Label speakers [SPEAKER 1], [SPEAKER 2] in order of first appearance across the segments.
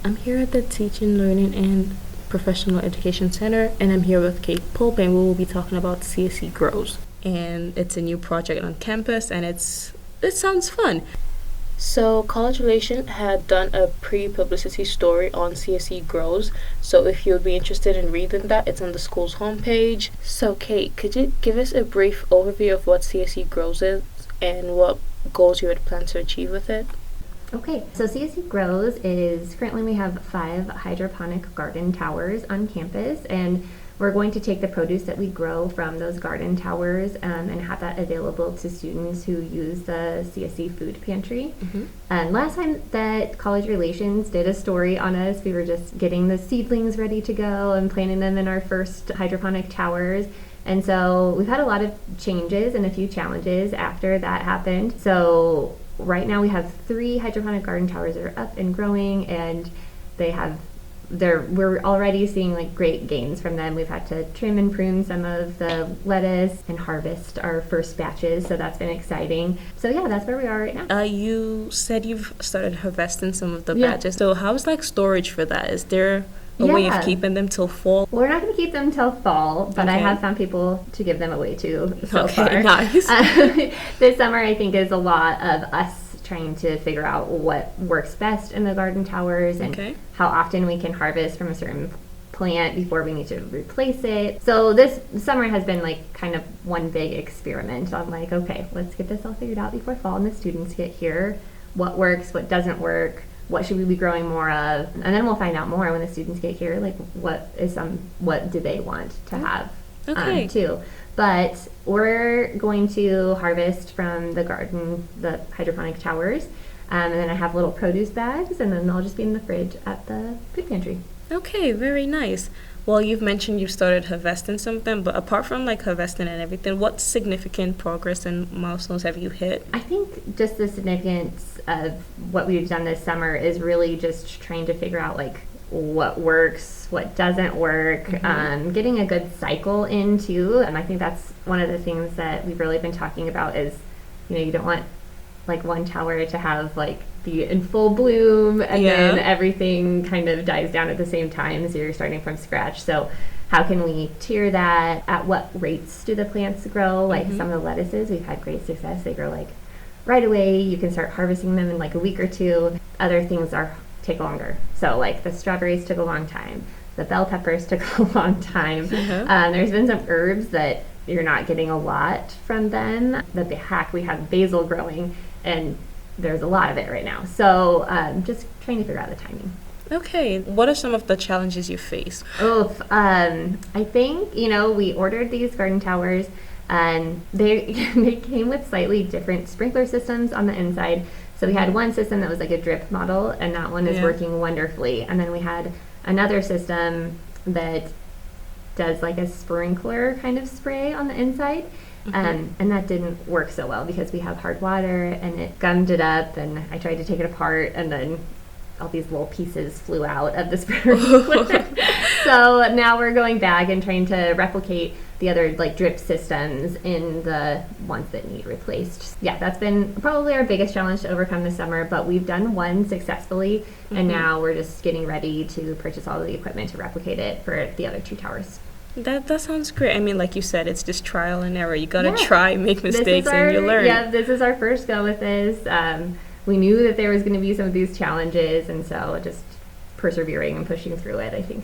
[SPEAKER 1] I'm here at the Teaching, Learning, and Professional Education Center, and I'm here with Kate Pope, and we will be talking about CSC Grows. And it's a new project on campus, and it sounds fun. So, College Relation had done a pre-publicity story on CSC Grows, so if you would be interested in reading that, it's on the school's homepage. So, Kate, could you give us a brief overview of what CSC Grows is and what goals you had planned to achieve with it?
[SPEAKER 2] Okay, so CSC Grows is currently we have 5 hydroponic garden towers on campus, and we're going to take the produce that we grow from those garden towers and have that available to students who use the CSC food pantry. And last time that College Relations did a story on us, we were just getting the seedlings ready to go and planting them in our first hydroponic towers. And so we've had a lot of changes and a few challenges after that happened. So right now we have 3 hydroponic garden towers that are up and growing, and we're already seeing like great gains from them. We've had to trim and prune some of the lettuce and harvest our first batches, so that's been exciting. So yeah, that's where we are right now.
[SPEAKER 1] You said you've started harvesting some of the batches. So how's like storage for that? Is there a way of keeping them till fall?
[SPEAKER 2] Well, we're not going to keep them till fall, but I have found people to give them away to so far.
[SPEAKER 1] Nice.
[SPEAKER 2] This summer I think is a lot of us trying to figure out what works best in the garden towers and how often we can harvest from a certain plant before we need to replace it. So this summer has been like kind of one big experiment. I'm like, okay, let's get this all figured out before fall and the students get here. What works, what doesn't work, what should we be growing more of? And then we'll find out more when the students get here, like what do they want to have too. But we're going to harvest from the garden, the hydroponic towers, and then I have little produce bags, and then they'll just be in the fridge at the food pantry.
[SPEAKER 1] Okay, very nice. Well, you've mentioned you started harvesting something, but apart from like harvesting and everything, what significant progress and milestones have you hit?
[SPEAKER 2] I think just the significance of what we've done this summer is really just trying to figure out like what works, what doesn't work, getting a good cycle in too. And I think that's one of the things that we've really been talking about is, you don't want like one tower to have like be in full bloom and then everything kind of dies down at the same time, so you're starting from scratch. So how can we tier that? At what rates do the plants grow? Like some of the lettuces, we've had great success. They grow like right away. You can start harvesting them in like a week or 2. Other things take longer. So like the strawberries took a long time. The bell peppers took a long time. There's been some herbs that you're not getting a lot from them. We have basil growing, and there's a lot of it right now. So just trying to figure out the timing.
[SPEAKER 1] Okay. What are some of the challenges you face?
[SPEAKER 2] I think, we ordered these garden towers, and they came with slightly different sprinkler systems on the inside. So we had one system that was like a drip model, and that one is working wonderfully. And then we had another system that does like a sprinkler kind of spray on the inside. And that didn't work so well because we have hard water, and it gummed it up, and I tried to take it apart, and then all these little pieces flew out of the sprinkler. So now we're going back and trying to replicate the other like drip systems in the ones that need replaced. Yeah, that's been probably our biggest challenge to overcome this summer, but we've done one successfully, and now we're just getting ready to purchase all of the equipment to replicate it for the other 2 towers.
[SPEAKER 1] That sounds great. I mean, like you said, it's just trial and error. You gotta try, make mistakes, and you learn.
[SPEAKER 2] Yeah, this is our first go with this. We knew that there was going to be some of these challenges, and so just persevering and pushing through it, I think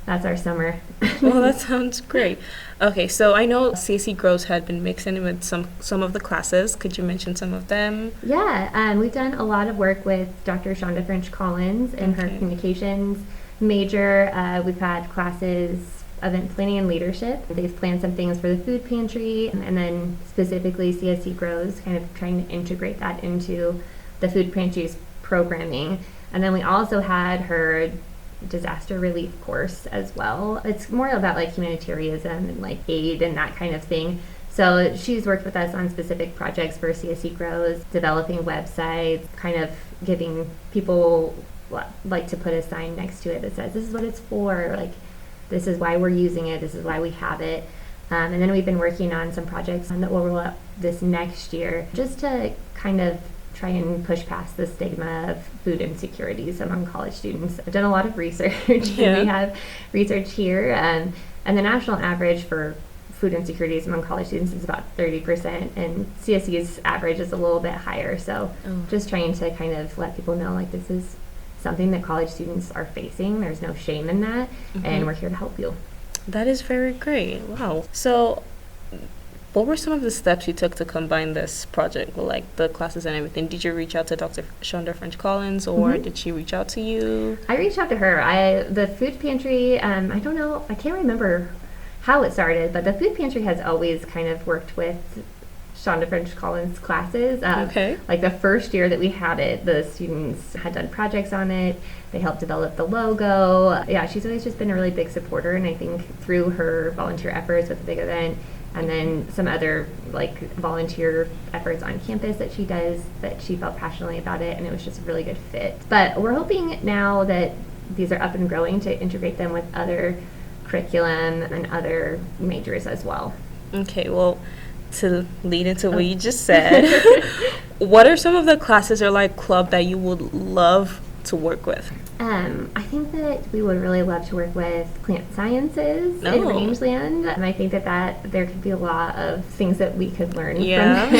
[SPEAKER 2] that's our summer.
[SPEAKER 1] Well, that sounds great. Okay, so I know CSC Grows had been mixing with some of the classes. Could you mention some of them?
[SPEAKER 2] Yeah, we've done a lot of work with Dr. Shonda French Collins in her communications major. We've had classes event planning and leadership. They've planned some things for the food pantry, and then specifically CSC Grows, kind of trying to integrate that into the food pantry's programming. And then we also had her disaster relief course as well. It's more about like humanitarianism and like aid and that kind of thing. So she's worked with us on specific projects for CSC Grows, developing websites, kind of giving people like to put a sign next to it that says this is what it's for, like this is why we're using it, this is why we have it. And then we've been working on some projects that will roll up this next year just to kind of try and push past the stigma of food insecurities among college students. I've done a lot of research, and we have research here, and the national average for food insecurities among college students is about 30%, and CSC's average is a little bit higher. So just trying to kind of let people know, like, this is something that college students are facing. There's no shame in that, and we're here to help you.
[SPEAKER 1] That is very great. Wow. So what were some of the steps you took to combine this project with, like, the classes and everything? Did you reach out to Dr. Shonda French Collins, or did she reach out to you?
[SPEAKER 2] I reached out to her. The food pantry, I don't know, I can't remember how it started, but the food pantry has always kind of worked with Shonda French Collins classes. Like the first year that we had it, the students had done projects on it. They helped develop the logo. Yeah, she's always just been a really big supporter, and I think through her volunteer efforts with the big event, and then some other like volunteer efforts on campus that she does, that she felt passionately about it, and it was just a really good fit. But we're hoping now that these are up and growing to integrate them with other curriculum and other majors as well.
[SPEAKER 1] Okay, well, to lead into what you just said, what are some of the classes or like club that you would love to work with?
[SPEAKER 2] I think that we would really love to work with plant sciences in rangeland. I think that there could be a lot of things that we could learn from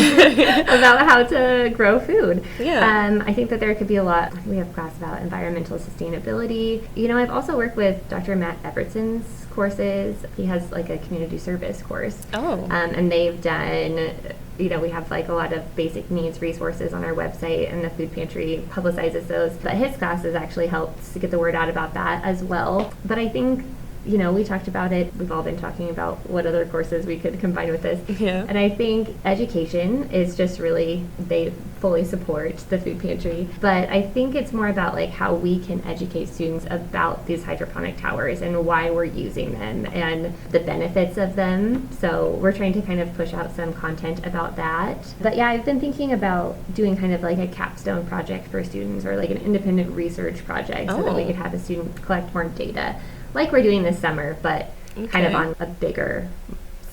[SPEAKER 2] about how to grow food. I think that there could be a lot. We have a class about environmental sustainability. You know, I've also worked with Dr. Matt Evertson's courses. He has like a community service course. And they've done, you know, we have like a lot of basic needs resources on our website, and the food pantry publicizes those. But his classes actually helped to get the word out about that as well. But I think, you know, we talked about it. We've all been talking about what other courses we could combine with this. And I think education is just really, they fully support the food pantry. But I think it's more about like how we can educate students about these hydroponic towers and why we're using them and the benefits of them. So we're trying to kind of push out some content about that. But yeah, I've been thinking about doing kind of like a capstone project for students, or like an independent research project, so that we could have a student collect more data, like we're doing this summer, but kind of on a bigger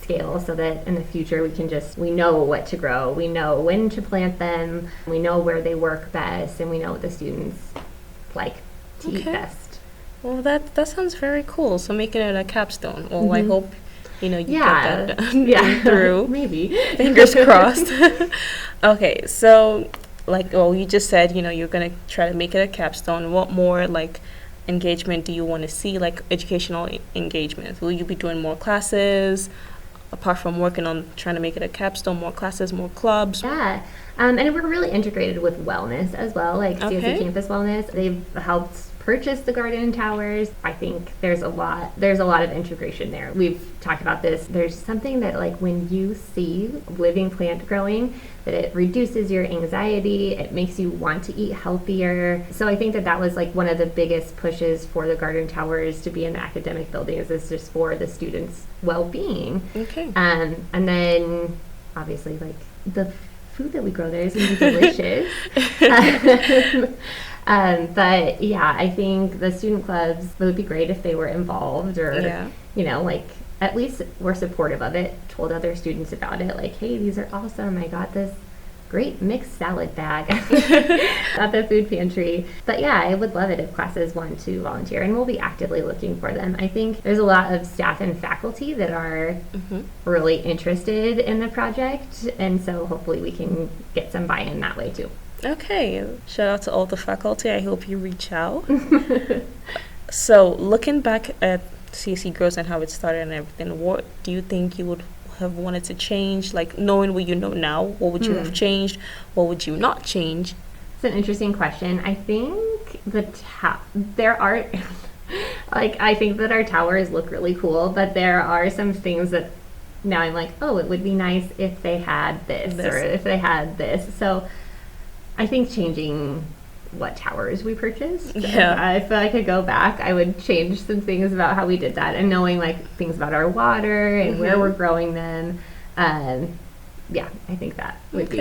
[SPEAKER 2] scale, so that in the future we know what to grow, we know when to plant them, we know where they work best, and we know what the students like to eat best.
[SPEAKER 1] Well, that sounds very cool. So making it a capstone. Well, I hope, you know, you get that done through.
[SPEAKER 2] Maybe.
[SPEAKER 1] Fingers crossed. Okay, so like, well, you just said, you know, you're going to try to make it a capstone. What more, like, engagement do you want to see, like educational engagement? Will you be doing more classes apart from working on trying to make it a capstone? More classes, more clubs?
[SPEAKER 2] Yeah, and we're really integrated with wellness as well, like CSC Campus Wellness. They've helped purchase the garden towers. I think there's a lot of integration there. We've talked about this. There's something that, like, when you see living plant growing, that it reduces your anxiety, it makes you want to eat healthier. So I think that was like one of the biggest pushes for the garden towers to be in the academic buildings, is just for the students' well-being. And then obviously, like, the food that we grow there is going to be delicious. But yeah, I think the student clubs, it would be great if they were involved, or you know, like, at least we're supportive of it, told other students about it, like, hey, these are awesome, I got this great mixed salad bag at the food pantry. But yeah, I would love it if classes want to volunteer, and we'll be actively looking for them. I think there's a lot of staff and faculty that are really interested in the project, and so hopefully we can get some buy-in that way too.
[SPEAKER 1] Okay, shout out to all the faculty. I hope you reach out. So looking back at CSC Grows and how it started and everything, what do you think you would have wanted to change? Like, knowing what you know now, what would you have changed? What would you not change?
[SPEAKER 2] It's an interesting question. I think there are like, I think that our towers look really cool, but there are some things that now I'm like, oh, it would be nice if they had this. Or if they had this. So I think changing what towers we purchased. If I could go back, I would change some things about how we did that, and knowing, like, things about our water and where we're growing them. Yeah, I think that would be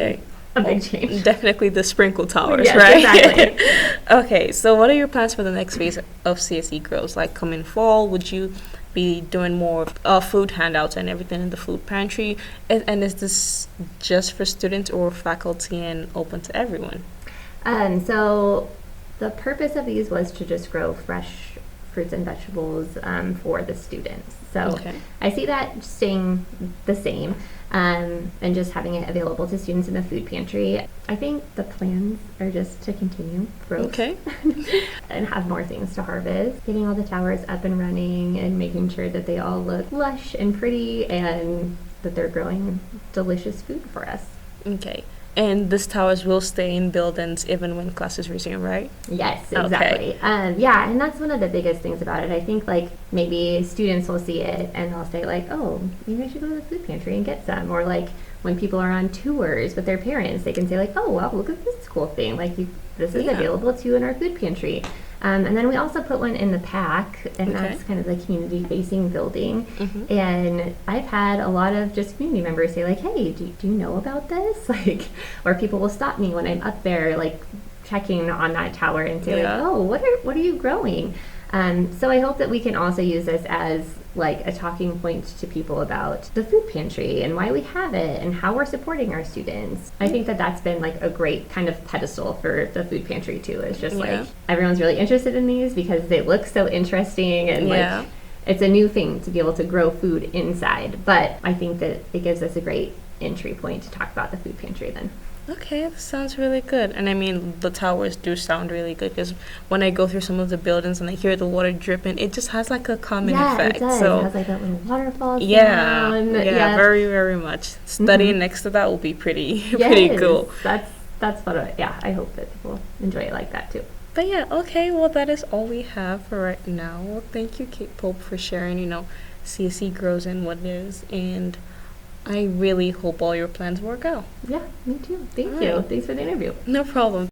[SPEAKER 2] a big change.
[SPEAKER 1] Definitely the sprinkle towers, right? Exactly. Okay, so what are your plans for the next phase of CSC Grows? Like, coming fall, would you be doing more food handouts and everything in the food pantry. And is this just for students or faculty and open to everyone?
[SPEAKER 2] So the purpose of these was to just grow fresh fruits and vegetables for the students. So
[SPEAKER 1] Okay.
[SPEAKER 2] I see that staying the same, and just having it available to students in the food pantry. I think the plans are just to continue growth
[SPEAKER 1] Okay.
[SPEAKER 2] and have more things to harvest. Getting all the towers up and running and making sure that they all look lush and pretty and that they're growing delicious food for us.
[SPEAKER 1] Okay. And these towers will stay in buildings even when classes resume, right?
[SPEAKER 2] Yes,
[SPEAKER 1] Okay.
[SPEAKER 2] exactly. Yeah, and that's one of the biggest things about it. I think like maybe students will see it and they'll say like, oh, maybe I should go to the food pantry and get some. Or like when people are on tours with their parents, they can say like, oh, wow, look at this cool thing. Like this is
[SPEAKER 1] Yeah.
[SPEAKER 2] available too in our food pantry. And then we also put one in the PAC, and
[SPEAKER 1] Okay.
[SPEAKER 2] that's kind of the community-facing building.
[SPEAKER 1] Mhm.
[SPEAKER 2] And I've had a lot of just community members say like, hey, do you know about this? Like, or people will stop me when I'm up there, like checking on that tower and say
[SPEAKER 1] Yeah.
[SPEAKER 2] like, oh, what are you growing? So I hope that we can also use this as like a talking point to people about the food pantry and why we have it and how we're supporting our students. I think that that's been like a great kind of pedestal for the food pantry too. It's just
[SPEAKER 1] Yeah.
[SPEAKER 2] like everyone's really interested in these because they look so interesting and
[SPEAKER 1] Yeah.
[SPEAKER 2] like it's a new thing to be able to grow food inside. But I think that it gives us a great entry point to talk about the food pantry then.
[SPEAKER 1] Okay, that sounds really good. And I mean, the towers do sound really good because when I go through some of the buildings and I hear the water dripping, it just has like a calming effect.
[SPEAKER 2] It does.
[SPEAKER 1] So
[SPEAKER 2] It has like that little waterfall
[SPEAKER 1] yeah,
[SPEAKER 2] sound.
[SPEAKER 1] yeah, very, very much. Studying next to that will be pretty, pretty
[SPEAKER 2] Yes,
[SPEAKER 1] cool.
[SPEAKER 2] That's what I hope that people enjoy it like that too.
[SPEAKER 1] But yeah, okay, well, that is all we have for right now. Well, thank you, Kate Pope, for sharing, CSC Grows and what it is. And I really hope all your plans work out.
[SPEAKER 2] Yeah, me too. Thank
[SPEAKER 1] All
[SPEAKER 2] you.
[SPEAKER 1] right.
[SPEAKER 2] Thanks for the interview.
[SPEAKER 1] No problem.